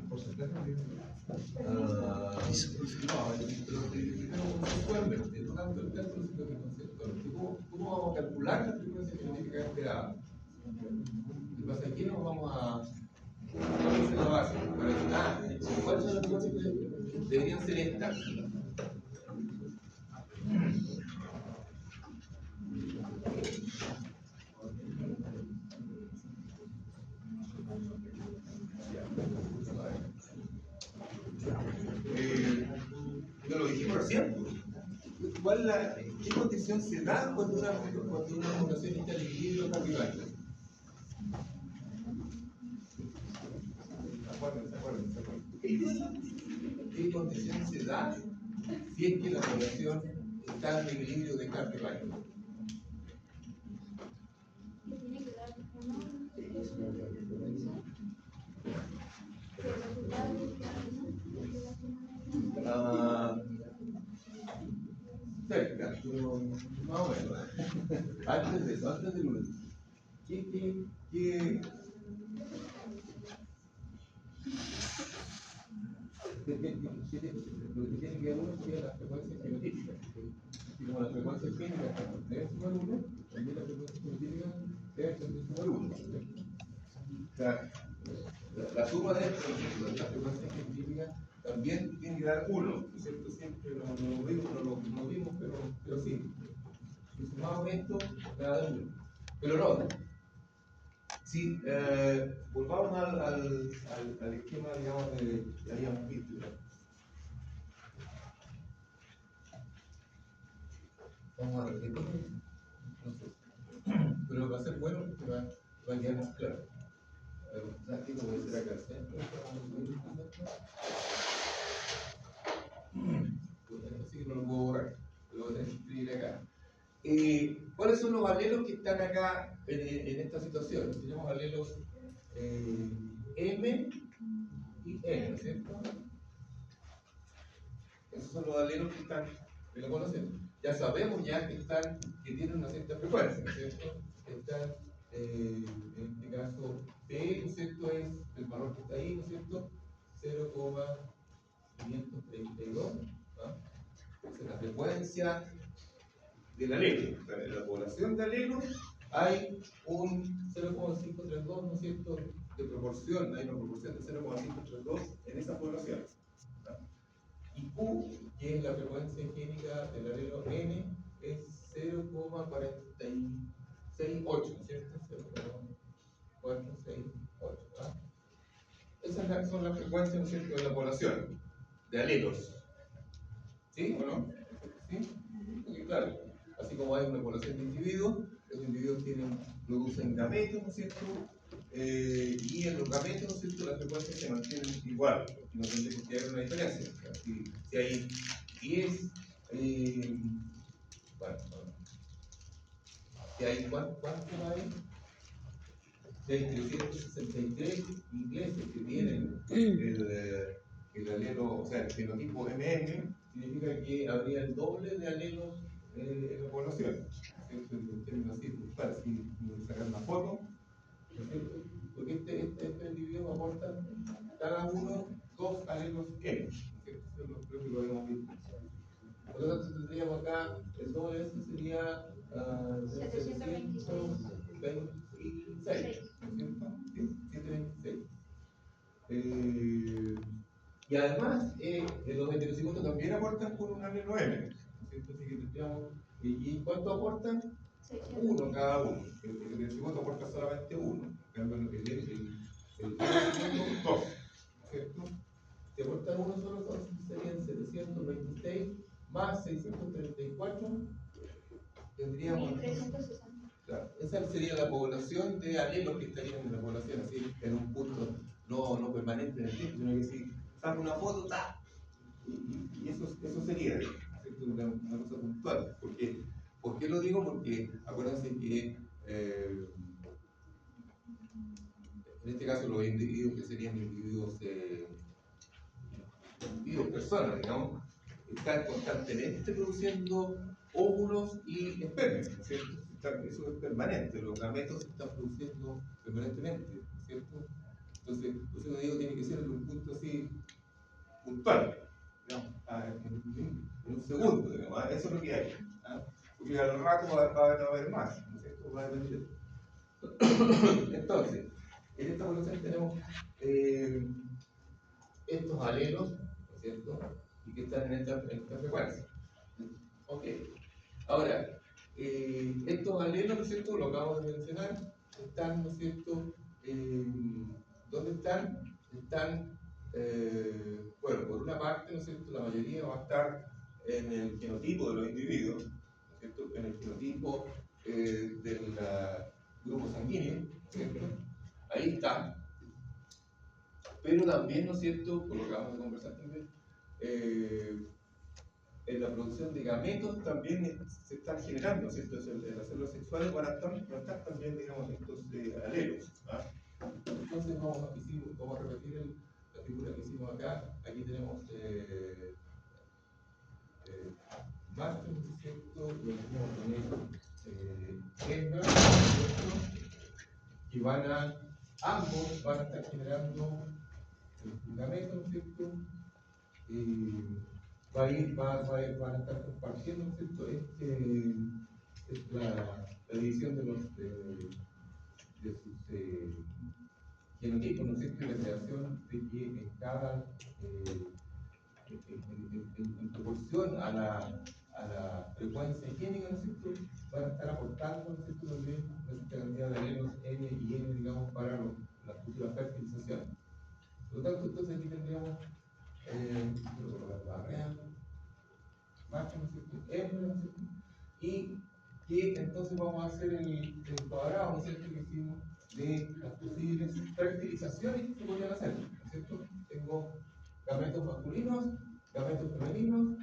Porcentaje no No, pero conceptualmente, no tanto el cálculo, sino que conceptualmente. ¿Cómo vamos a calcular la frecuencia fenotípica esperada? ¿Qué pasa aquí? Nos vamos a. ¿Cuál es la base? ¿Cuáles son las frecuencias que deberían ser estas? No lo dijimos recién. ¿Qué condición se da cuando una población está en equilibrio cardiovascular? Acuérdense. ¿Qué condición se da si es que la población está en equilibrio de cardiovascular? Que tiene que dar uno. Cerca, pero más o menos. Antes de eso, antes del 1. ¿Qué? Lo que tiene que ver uno sería las frecuencias fenotípicas. Y como las frecuencias físicas deben sumar 1, también las frecuencias fenotípicas deben sumar 1. O sea, la suma de estas frecuencias fenotípicas también tiene que dar 1, ¿no es cierto? Siempre lo vimos, pero sí. Si sumamos esto, me da 1. Pero no. Si volvamos al esquema, digamos, que habíamos visto. Vamos a repetir. No sé. Pero va a ser bueno porque va a quedar más claro. ¿Sabes qué? Lo voy a hacer acá al centro. Así que no lo puedo borrar. Lo voy a tener que escribir acá. ¿Cuáles son los alelos que están acá en esta situación? Tenemos alelos M y N, ¿no es cierto? Esos son los alelos que están en la población. Ya sabemos ya que tienen una cierta frecuencia, ¿no es cierto? Están, en este caso, P, ¿no es cierto? Es el valor que está ahí, ¿no es cierto? 0,532, ¿no? Esa es la frecuencia del alelo. O sea, en la población de alelos hay un 0,532, ¿no es cierto?, de proporción, hay una proporción de 0,532 en esa población. ¿No? Y Q, que es la frecuencia génica del alelo N, es 0,468, ¿no es cierto? 0,468. ¿Ah? Esas son las frecuencias, ¿no es cierto?, de la población de alelos. ¿Sí o no? ¿Sí? Porque, claro, así como hay una población de individuos, los individuos producen gametos, ¿no es cierto? Y en los gametos, ¿no es cierto?, las frecuencias se mantienen igual, porque no tendría por qué haber una diferencia. O sea, si hay 10, si hay, ¿cuánto hay? Si hay 363 ingleses que tienen el alelo, o sea, el fenotipo MM, significa que habría el doble de alelos en la población. En términos así, para si sacar una foto, ¿no es cierto? Porque este individuo aporta cada uno 2 alelos M, ¿no es cierto? Creo que lo hemos visto. Por lo tanto, tendríamos Y además, los heterocigotos también aportan con un alelo M, ¿no es cierto? Así que tendríamos, ¿y cuánto aportan? 600. Uno cada uno. El heterocigoto aporta solamente uno. En cambio, el heterocigoto, dos, ¿no es cierto? Si aportan uno solo, entonces serían 726 más 634, tendríamos... 1360. Claro, esa sería la población de alelos que estarían en la población, así, en un punto no permanente en el tiempo, sino que si saco una foto, ¡ta! Y eso sería, ¿cierto? Una cosa puntual. ¿Por qué lo digo? Porque acuérdense que en este caso los individuos que serían individuos personas, digamos, están constantemente produciendo óvulos y espermas, ¿no es cierto? Eso es permanente, los gametos se están produciendo permanentemente, ¿no es cierto? Entonces, por eso digo, tiene que ser en un punto así puntual, digamos, en un segundo, digamos, eso es lo que hay, ¿ah? Porque al rato va a haber más, ¿no es cierto? Va a depender. Entonces, en esta población tenemos estos alelos, ¿no es cierto? Y que están en esta frecuencia. Ok. Ahora, estos alelos, ¿no es cierto? Lo acabo de mencionar, están, ¿no es cierto? ¿Dónde están? Están, bueno, por una parte, ¿no es cierto? La mayoría va a estar en el genotipo de los individuos, ¿no es cierto? En el genotipo del grupo sanguíneo, ¿no es cierto? Ahí está. Pero también, ¿no es cierto? Por lo que vamos a conversar también, en la producción de gametos también se están generando, ¿no es cierto? En las células sexuales van a estar también, digamos, estos alelos. ¿Ah? Entonces vamos a repetir la figura que hicimos acá. Aquí tenemos machos, ¿no es cierto? Y aquí vamos a poner hembras, ¿no es cierto? Y ambos van a estar generando un gameto, ¿no es cierto? Van a estar compartiendo, ¿no es cierto? Es la división de sus genotipos, ¿no es cierto? Y la creación de que en cada, en proporción a la frecuencia génica, ¿no es cierto? Van a estar aportando, ¿no es cierto? También una cierta cantidad de alelos N y N, digamos, para la futura fertilización. Por lo tanto, entonces aquí tendríamos macho, ¿no es cierto? Hembra, ¿no es cierto? Y que entonces vamos a hacer el cuadrado, ¿no es cierto? Que hicimos de las posibles fertilizaciones que se podrían hacer, ¿no es cierto? Tengo gametos masculinos, gametos femeninos,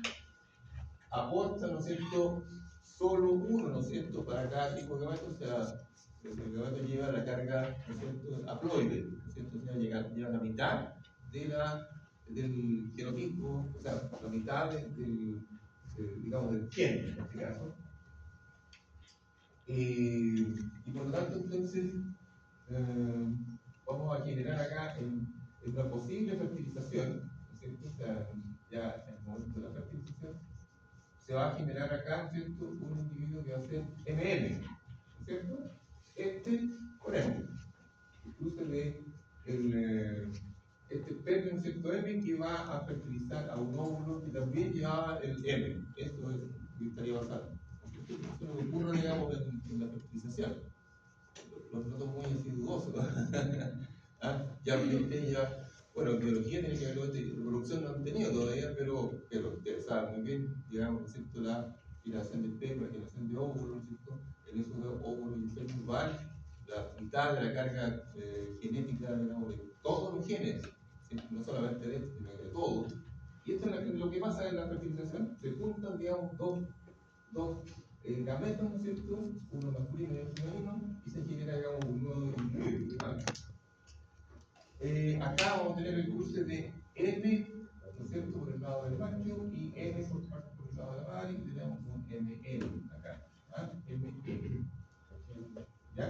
aporta, ¿no es cierto? Solo uno, ¿no es cierto? Para cada tipo de gameto, o sea, el gameto lleva la carga, ¿no es cierto? Haploide, ¿no es cierto? O sea, lleva la mitad del genotipo, o sea, la mitad digamos, del gen, en este caso. Y por lo tanto, entonces, vamos a generar acá en una posible fertilización, ¿no es cierto? O sea, ya en el momento de la fertilización, se va a generar acá, ¿no es cierto?, un individuo que va a ser MM, ¿no es cierto? Este con este. El cruce de este perno, ¿no es cierto?, M, que va a fertilizar a un óvulo que también lleva el M. Esto es lo que estaría basado. Eso es lo que ocurre, digamos, en la fertilización. Los noto muy así dudosos. ¿Ah? Ya, bueno, biología tiene que ver con reproducción, no han tenido todavía, pero ustedes saben muy bien, digamos, ¿no es cierto?, la generación de esperma, la generación de óvulos, ¿no es cierto?, en esos óvulos y espermas van la mitad de la carga genética, digamos, de todos los genes, ¿cierto? No solamente de este, sino de todos. Y esto es lo que pasa en la fertilización, se juntan, digamos, dos gametos, ¿no es cierto?, uno masculino y otro femenino, y se genera, digamos, un nuevo individuo. Acá vamos a tener el cruce de N, ¿no es cierto?, por el lado del macho, y N por el lado de la madre, y tenemos un MN acá. ¿Ah? MN. ¿Ya?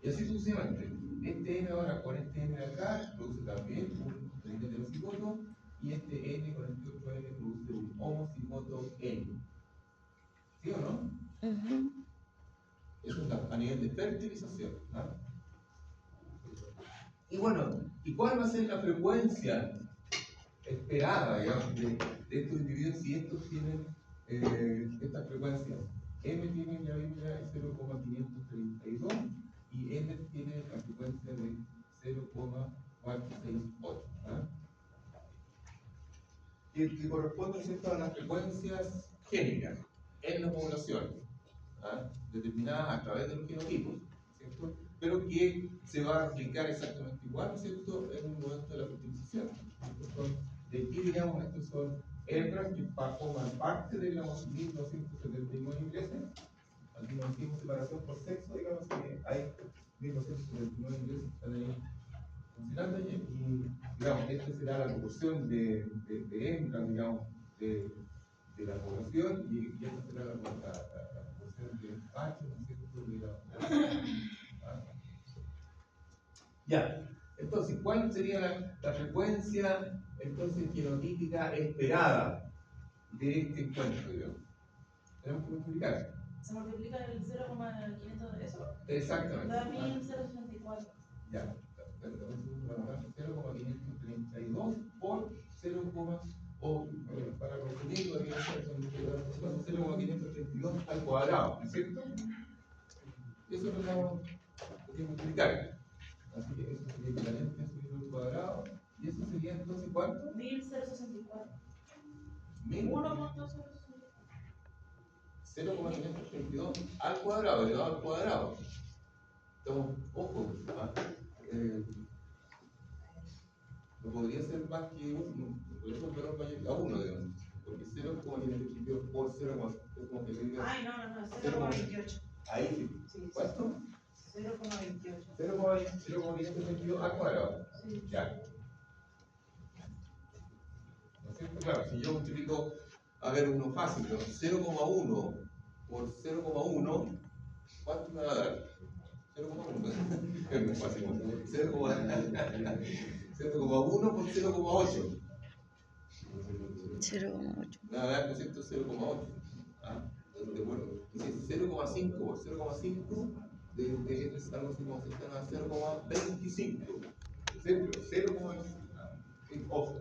Y así sucesivamente. Este N ahora con este N de acá produce también un heterocigoto, y este N con este otro N produce un homocigoto N. ¿Sí o no? Eso es a nivel de fertilización. ¿Ah? Y bueno, ¿y cuál va a ser la frecuencia esperada, digamos, de estos individuos si estos tienen estas frecuencias. M tiene ya 0,532 y N tiene la frecuencia de 0,468. ¿Ah? Que corresponde, ¿cierto?, a las frecuencias génicas en la población, ¿ah?, determinadas a través de los genotipos, ¿cierto?, pero que se va a aplicar exactamente igual, ¿cierto?, en un momento de la fertilización. De aquí, digamos, estos son hembras que forman parte de los 1279 ingleses. Aquí no hicimos separación por sexo, digamos que hay 1279 ingleses que están ahí funcionando, y digamos, esta será la proporción de hembras, digamos, de la población, y esta será la proporción de machos, ¿no es cierto?, de la población. ¿Ah? Ya, entonces, ¿cuál sería la frecuencia entonces genotípica esperada de este encuentro, digamos? Tenemos que multiplicar. ¿Se multiplica el 0,500 de eso? Exactamente. Da 1064. Ya, 0,532 por 0, o para consumirlo, debería ser 0,532 al cuadrado, ¿no es cierto? Eso lo vamos a multiplicar. Así que eso sería equivalente a subir al cuadrado. ¿Y eso sería entonces cuánto? 1064. 1.064. 1.064. 0,532 al cuadrado, elevado al cuadrado. Entonces, ojo, no podría ser más que 1, podría ser un valor mayor a 1, digamos, porque 0,532 por 0, es como que le diga. Ay, no, 0,28. Ahí sí. ¿Cuánto? 0,28. 0,532 al cuadrado. Sí. Ya. ¿No es cierto? Claro, si yo multiplico, a ver, uno fácil, ¿no? 0,1 por 0,1, ¿cuánto me va a dar? 0,1. Es muy fácil. 0,1 por 0,8. 0,8. Nada, ¿no es cierto? 0,8. ¿Ah? De acuerdo. Y si es 0,5 por 0,5, es algo así como cercano a 0,25. ¿Cierto? 0,25. Ojo.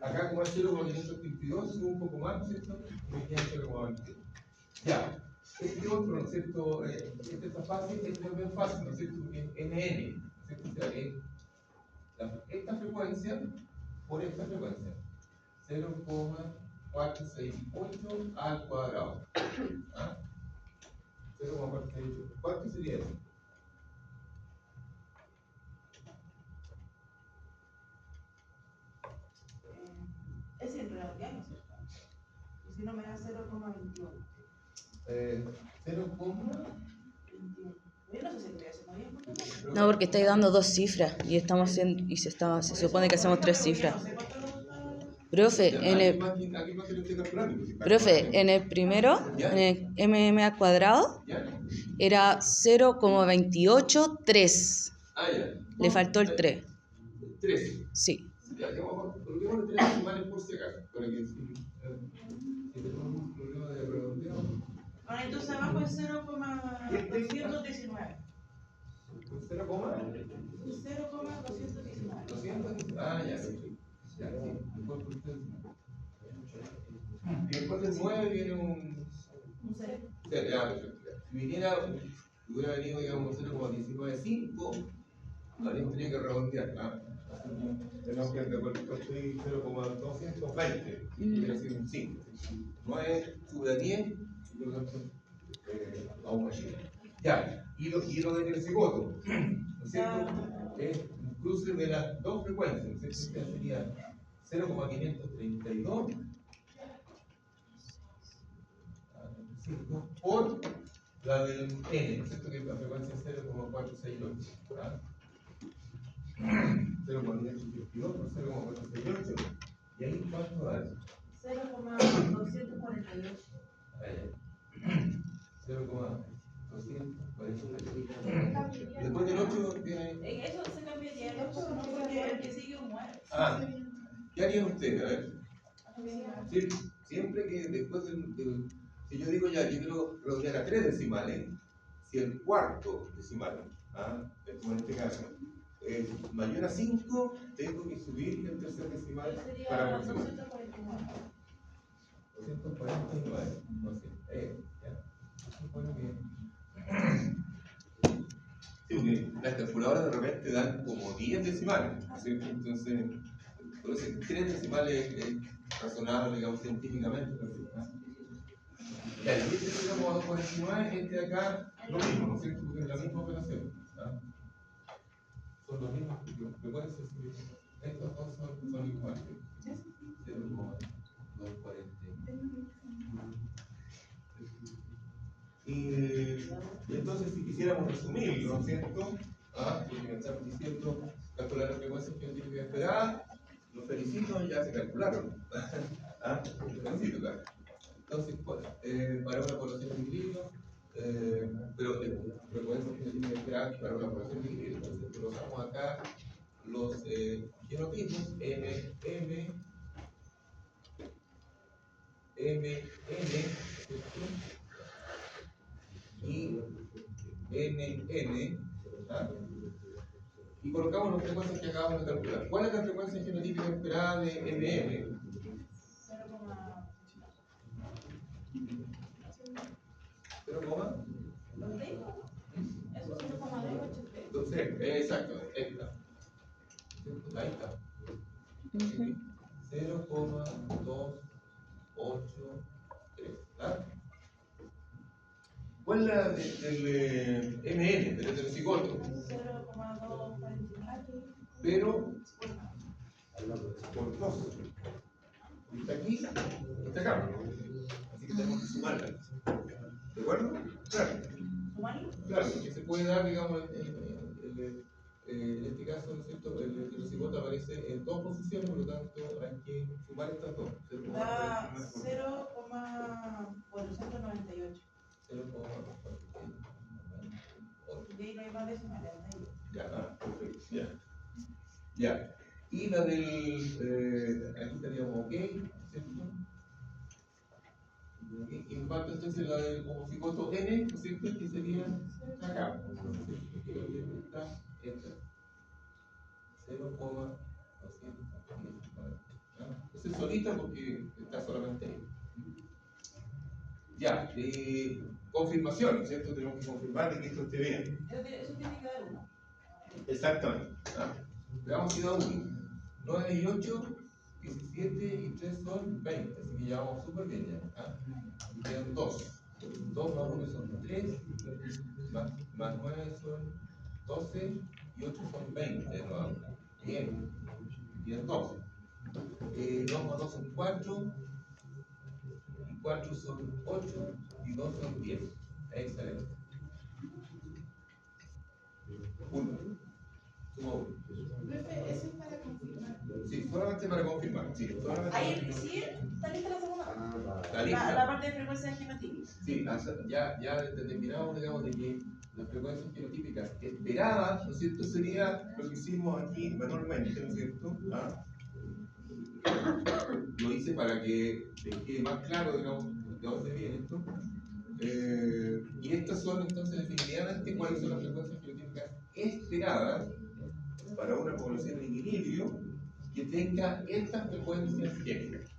Acá como es 0,532, sube un poco más, ¿cierto? Me queda 0,20. Ya. Este otro, ¿no es cierto? Este está fácil, este es bien fácil, ¿no es cierto? Porque es NN, ¿no es cierto? O sea, es esta frecuencia por esta frecuencia. 0,468 al cuadrado. ¿Ah? 0,468. ¿Cuánto sería eso? Es en realidad, ¿no es cierto? Si no me da 0,21. 0,21. Yo no sé si lo estoy haciendo bien. No, porque estáis dando dos cifras y estamos haciendo, se supone que hacemos tres cifras. Profe, en el primero, en el MM al cuadrado, era 0,283. Ah, ya. Le faltó el 3. 3. Sí. Ya, coloquemos 3 decimales por si acaso, para que si tenemos un problema de redondeo. Ahora, entonces abajo es 0,219. 0,219. 0,219. Ah, ya, perfecto. Ya, sí, mejor por ustedes. Y después del 9 viene un 0. Ya, perfecto. Si hubiera venido, digamos, 0,195, habríamos tenido que redondear. Tenemos que construir 0,220, hubiera sido un 5. 9 sube a 10, y por lo tanto, aún más. Ya, y lo del cigoto, ¿no es cierto? Es un cruce de las dos frecuencias, ¿no es cierto? Esta sería 0,532 por la del N, ¿no es cierto? Que la frecuencia es 0,468. 0,462 por 0,468. ¿Y ahí cuánto da? 0,248. 0,248. Después del 8 viene. Eso se cambiaría el 8, ¿no? Porque el que sigue muere. ¿Qué harían ustedes? A ver. Siempre que después si yo digo ya, yo quiero redondear a 3 decimales, si el cuarto decimal, como en este caso, mayor a 5, tengo que subir el tercer decimal para Sería aproximar. 249. 249. No sé. Ya. Bueno, bien. Sí, porque las calculadoras de repente dan como 10 decimales, ¿no es cierto? Entonces, por eso 3 decimales es razonable, digamos, científicamente. ¿No es cierto? Ya, y este 0,249, este de acá, lo mismo, ¿no es cierto? Porque es la misma operación. ¿Ah? Son los mismos frecuencias, estos dos son iguales. 0,240. Y entonces, si quisiéramos resumirlo, ¿no es cierto? Porque me están diciendo calcular las frecuencias científicas esperadas, los felicito, ya se calcularon. Los felicito, claro. Entonces, para una población de equilibrio, pero frecuencias científicas esperadas para una población de equilibrio. Entonces, colocamos acá los genotipos M, ¿cierto? Y NN, ¿ah? Y colocamos las frecuencias que acabamos de calcular. ¿Cuál es la frecuencia genotípica esperada de MM? 0, Eso 0,283. entonces, exacto, esta. Ahí está. 0,283. ¿Ah? ¿Cuál es la del MN, del heterocigoto? 0,249. Pero por 2. Está aquí, está acá. Así que tenemos que sumarla. ¿De acuerdo? Claro. ¿Sumarlo? Claro, porque se puede dar, digamos, en este caso, ¿no es cierto? El heterocigoto aparece en 2 posiciones, por lo tanto hay que sumar estas 2. Da 0,498. 0,498. Y ahí no hay más decimales. Ya, perfecto, ya. Ya. Y la del, aquí estaríamos ok, ¿cierto? Y en cuanto entonces la del homocigoto N, ¿no es cierto? Que sería acá. Está esta. 0,219. Esa es solita porque está solamente ahí. Ya, confirmación, ¿no es cierto? Tenemos que confirmar de que esto esté bien. Eso tiene que dar 1. Exactamente. Veamos si da 1. 9 y 8, 17 y 3 son 20. Así que ya vamos súper bien ya. Y quedan 2. 2 más 1 son 3. Más 9 son 12. Y 8 son 20. ¿No? Bien. Y quedan 12. 2 más 2 son 4. Y 4 son 8. Y 2 son 10. Excelente. 1. Suma 1. Profe, eso es para confirmar. Sí, solamente para confirmar. Sí, solamente Ahí sí, está lista la segunda. ¿Está lista? La parte de frecuencia genotípica. Sí, ya determinamos, digamos, de que las frecuencias genotípicas esperadas, ¿no es cierto?, sería lo que hicimos aquí manualmente, ¿no es cierto? Lo hice para que les quede más claro, digamos, de dónde viene esto. Y estas son, entonces, definitivamente, cuáles son las frecuencias genotípicas esperadas para una población en equilibrio que tenga estas frecuencias génicas.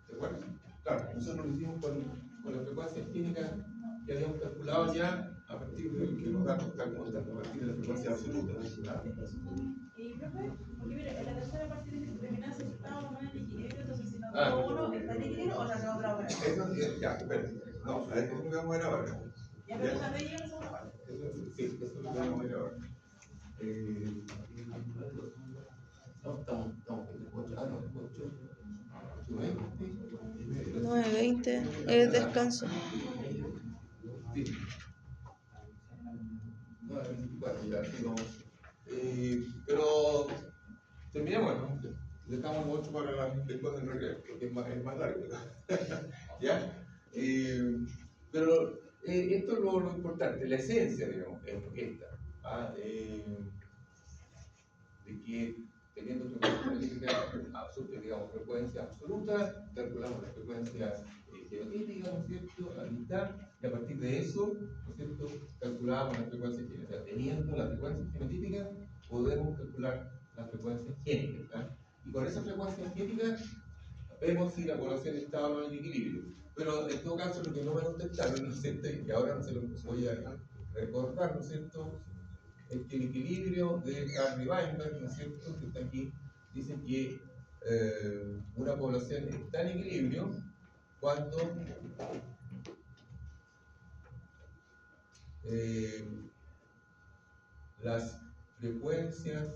¿De acuerdo? Claro, nosotros lo hicimos con las frecuencias génicas que habíamos calculado ya a partir de que los datos están como están, a partir de la frecuencia absoluta. Y profe, porque mire, en la tercera parte de que determinar si está o no en equilibrio, entonces si no tengo uno, ¿está en equilibrio o la tengo otra hora? Eso, ya, espérate. No, a eso es lo que vamos a ver ahora. Ya, pero esa vez llega la segunda parte. Sí, eso es lo que vamos a ver ahora. No, estamos en 8, no, 8, 20. 9:20 es descanso. Sí. 9:24, ya, sí, vamos. Pero terminemos, ¿no? Dejamos el 8 para después del recreo, porque es más largo. ¿Ya? Pero esto es lo importante, la esencia, digamos, es esta. De que teniendo frecuencia, digamos, frecuencia absoluta, calculamos las frecuencias genotípica, ¿no es cierto?, a mitad, y a partir de eso, ¿no es cierto?, calculábamos la frecuencia genética. O sea, teniendo la frecuencia genotípica, podemos calcular la frecuencia génica. ¿Ah? Y con esa frecuencia génica, vemos si la población está o no en equilibrio. Pero en todo caso, lo que no me contestaron, ¿no es cierto?, y que ahora no se lo voy a recordar, ¿no es cierto?, es que el equilibrio de Harvey Weinberg, ¿no es cierto?, que está aquí, dice que una población está en equilibrio cuando las frecuencias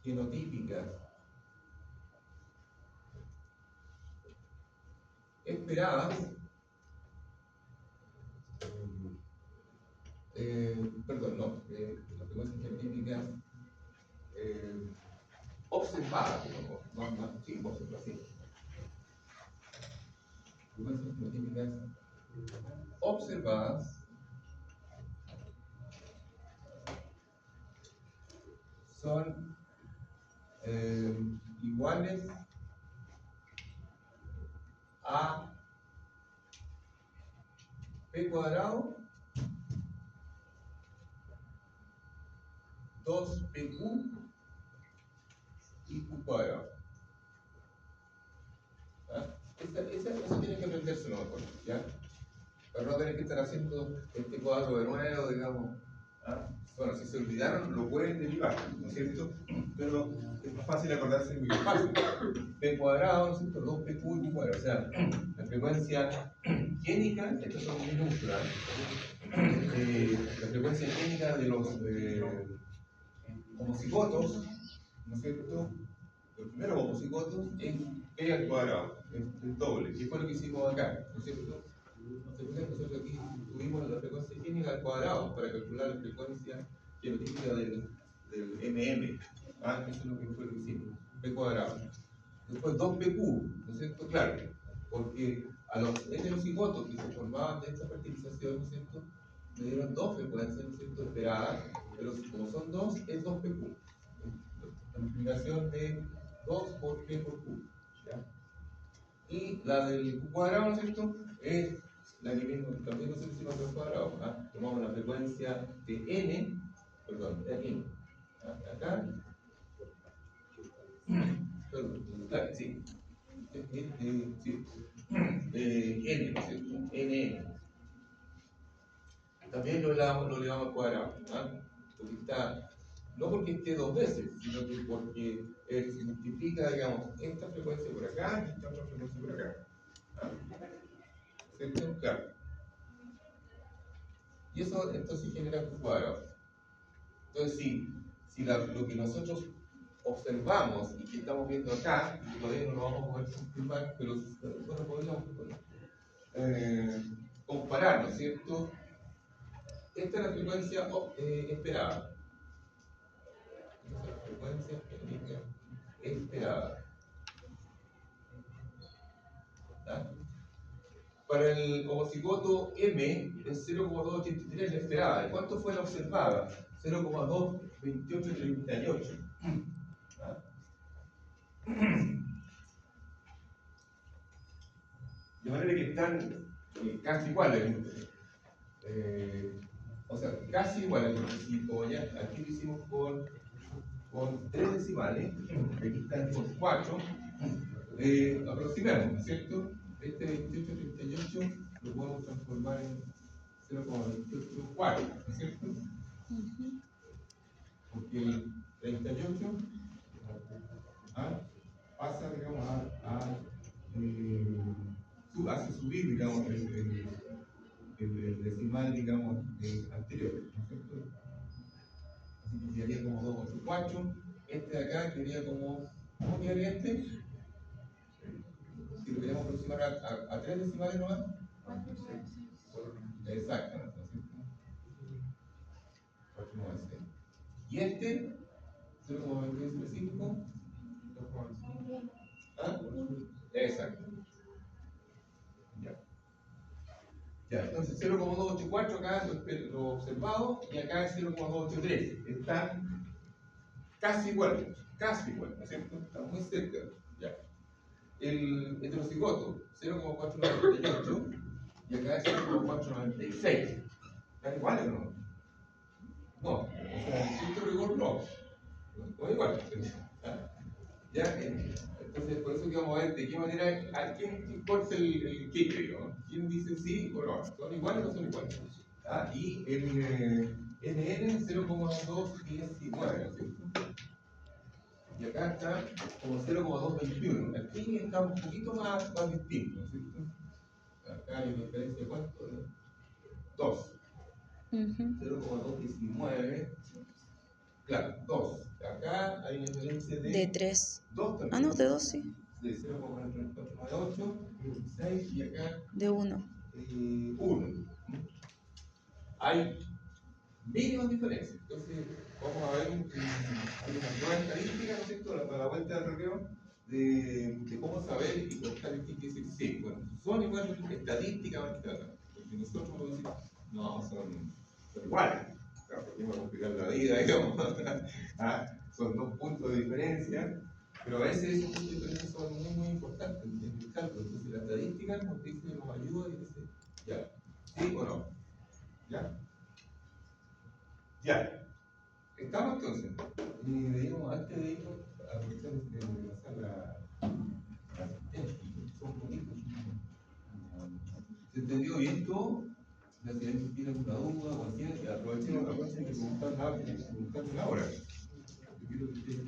genotípicas esperadas, perdón, no, las frecuencias genotípicas observadas, sí, observadas, sí. Frecuencias genotípicas observadas son iguales a p cuadrado 2pq y q cuadrado. ¿Ah? Eso tiene que aprendérselo mejor, ¿ya? Para no tener que estar haciendo este cuadro de nuevo, digamos. ¿Ah? Bueno, si se olvidaron, lo pueden derivar, ¿no es cierto? Pero es más fácil acordarse muy fácil. P cuadrado, ¿no es cierto? 2pq y q cuadrado. O sea, la frecuencia génica, estas son minúsculas. La frecuencia génica de los homocigotos, ¿no es cierto? Los primeros homocigotos es p al cuadrado, es doble, que fue lo que hicimos acá, ¿no es cierto? Nosotros aquí tuvimos la frecuencia génica al cuadrado para calcular la frecuencia genotípica del MM. Ah, eso es lo que fue lo que hicimos, p cuadrado. Después 2pq, ¿no es cierto? Claro, porque a los heterocigotos que se formaban de esta fertilización, ¿no es cierto?, le dieron dos frecuencias, ¿no es cierto?, esperadas, pero como son dos, es 2pq. La multiplicación de 2 por p por q. ¿Ya? Y la del q cuadrado, ¿no es cierto?, es la que mismo, también nosotros hicimos al cuadrado. ¿Ah? Tomamos la frecuencia de n, perdón, de n. ¿Ah? Acá, perdón, sí. Sí. N, ¿no es cierto? NN. También lo elevamos al cuadrado. ¿Ah? Porque está, no porque esté dos veces, sino que porque se multiplica, digamos, esta frecuencia por acá y esta otra frecuencia por acá. ¿Ah? ¿Cierto? Claro. Y eso entonces genera un cuadrado. Entonces, si lo que nosotros observamos y que estamos viendo acá, todavía no lo vamos a poder confirmar, pero bueno, podríamos comparar, ¿no es cierto? Esta es la frecuencia esperada. Esta es la frecuencia esperada. ¿Ah? Para el homocigoto M es 0,283 la esperada. ¿Y cuánto fue la observada? 0,22838. ¿Ah? De manera que están casi iguales. O sea, casi iguales. Y como ya aquí lo hicimos con 3 decimales, aquí están con 4, aproximamos, ¿no es cierto? Este 2838 lo podemos transformar en 0,284, ¿no es cierto? Porque el 38 pasa, digamos, hace subir, digamos, el decimal, digamos, anterior, ¿no es cierto? Así que quedaría como 284. Este de acá quedaría como, ¿cómo quedaría este? Si lo queremos aproximar a 3 decimales nomás. Exactamente, ¿no es cierto? 496. Y este, 0,235. ¿Ah? Exacto. Ya. Ya, entonces 0,284 acá lo observado y acá es 0,283. Están casi iguales, ¿no es cierto? Están muy cerca. Ya. el heterocigoto, 0,498, y acá es 0,496. ¿Están iguales o no? No, o sea, en cierto rigor no. No es igual. ¿Ya? Entonces, por eso que vamos a ver de qué manera, a quién importa el qué creo. ¿Quién dice sí o no? ¿Son iguales o no son iguales? ¿Ah? Y el NN 0,219, ¿no es cierto? Y acá está como 0,221. Aquí está un poquito más distinto, ¿no es cierto? Acá hay una diferencia de cuánto, ¿no? 2. 0,219. Claro, 2. Acá hay una diferencia De 3. 2 también. Ah, no, de 2 sí. De 0,498, 6 y acá De 1. 1. Hay mínimas diferencias. Entonces, vamos a ver una nueva estadística, ¿no es cierto?, para la vuelta del recreo, de cómo saber y contar el que dice sí. Bueno, son iguales estadísticamente, porque nosotros podemos decir, no, son iguales. Claro, porque vamos a complicar la vida, digamos. Son 2 puntos de diferencia. Pero a veces esos puntos de diferencia son muy importantes en el cálculo. Entonces, la estadística nos dice, nos ayuda y dice, ya, ¿sí o no? ¿Ya? Ya. ¿Estamos entonces? Y digamos, antes de ir a aprovechar de pasar la son bonitos. ¿Se entendió bien todo? Si alguien tiene alguna duda o así, aprovechen que preguntar ahora. Yo quiero que